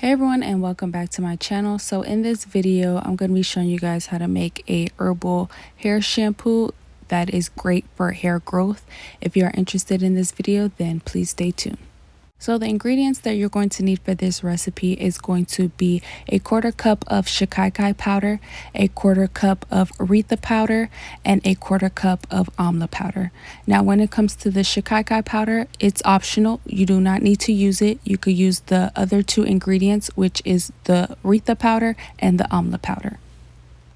Hey everyone, and welcome back to my channel. So in this video I'm going to be showing you guys how to make a herbal hair shampoo that is great for hair growth. If you are interested in this video, then please stay tuned. So the ingredients that you're going to need for this recipe is going to be a 1/4 cup of Shikakai powder, a 1/4 cup of Reetha powder, and a 1/4 cup of amla powder. Now when it comes to the Shikakai powder, it's optional. You do not need to use it. You could use the other two ingredients, which is the Reetha powder and the amla powder.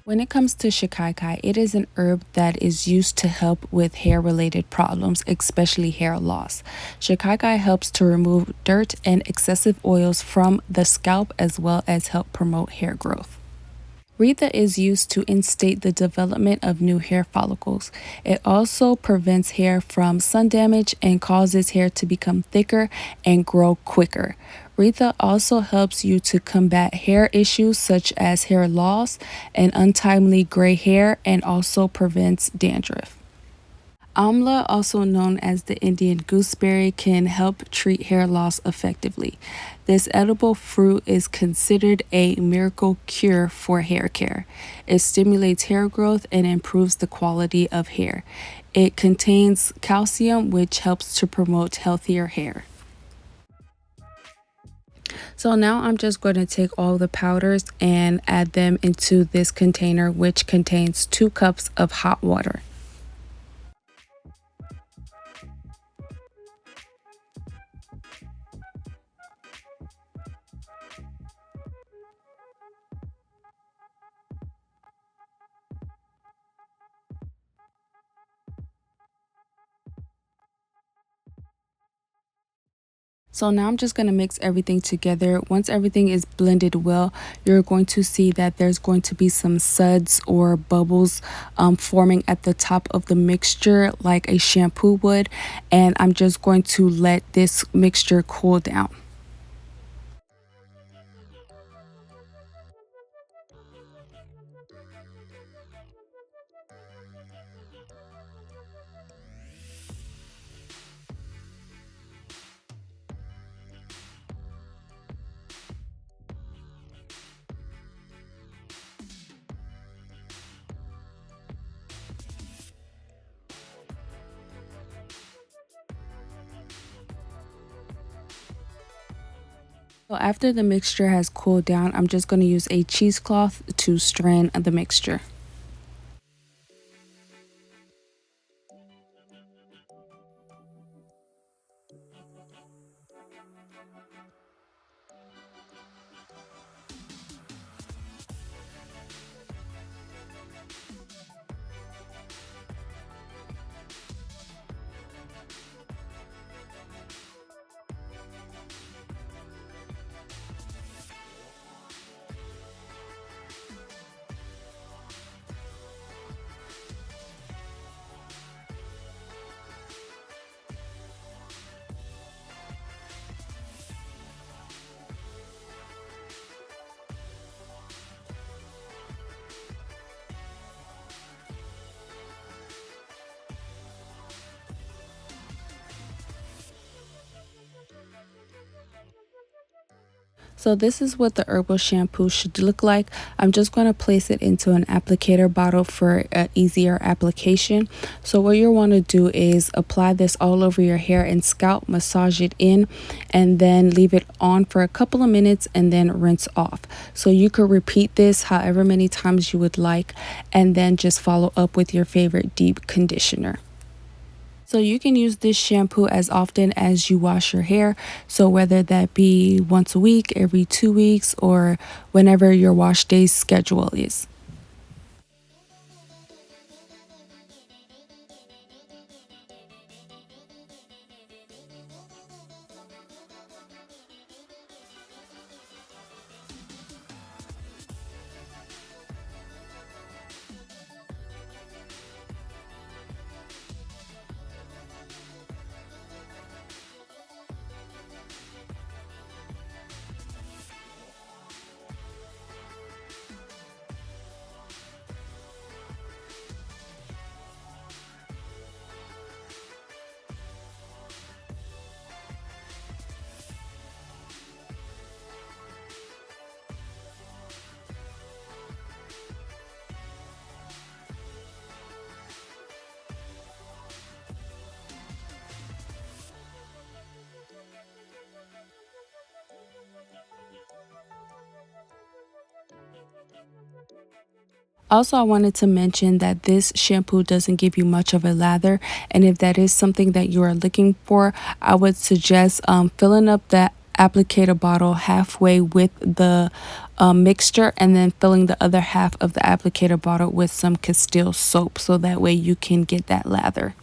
When it comes to Shikakai, it is an herb that is used to help with hair-related problems, especially hair loss. Shikakai helps to remove dirt and excessive oils from the scalp as well as help promote hair growth. Reetha is used to instate the development of new hair follicles. It also prevents hair from sun damage and causes hair to become thicker and grow quicker. Reetha also helps you to combat hair issues such as hair loss and untimely gray hair, and also prevents dandruff. Amla, also known as the Indian gooseberry, can help treat hair loss effectively. This edible fruit is considered a miracle cure for hair care. It stimulates hair growth and improves the quality of hair. It contains calcium, which helps to promote healthier hair. So now I'm just going to take all the powders and add them into this container, which contains 2 cups of hot water. So now I'm just going to mix everything together. Once everything is blended well, you're going to see that there's going to be some suds or bubbles forming at the top of the mixture like a shampoo would. And I'm just going to let this mixture cool down. So after the mixture has cooled down, I'm just going to use a cheesecloth to strain the mixture. So this is what the herbal shampoo should look like. I'm just going to place it into an applicator bottle for easier application. So what you'll want to do is apply this all over your hair and scalp, massage it in, and then leave it on for a couple of minutes and then rinse off. So you could repeat this however many times you would like, and then just follow up with your favorite deep conditioner. So you can use this shampoo as often as you wash your hair. So whether that be once a week, every 2 weeks, or whenever your wash day schedule is. Also, I wanted to mention that this shampoo doesn't give you much of a lather, and if that is something that you are looking for, I would suggest filling up that applicator bottle halfway with the mixture, and then filling the other half of the applicator bottle with some Castile soap, so that way you can get that lather.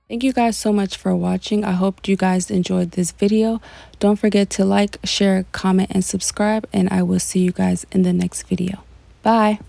Thank you guys so much for watching. I hope you guys enjoyed this video. Don't forget to like, share, comment, and subscribe, and I will see you guys in the next video. Bye.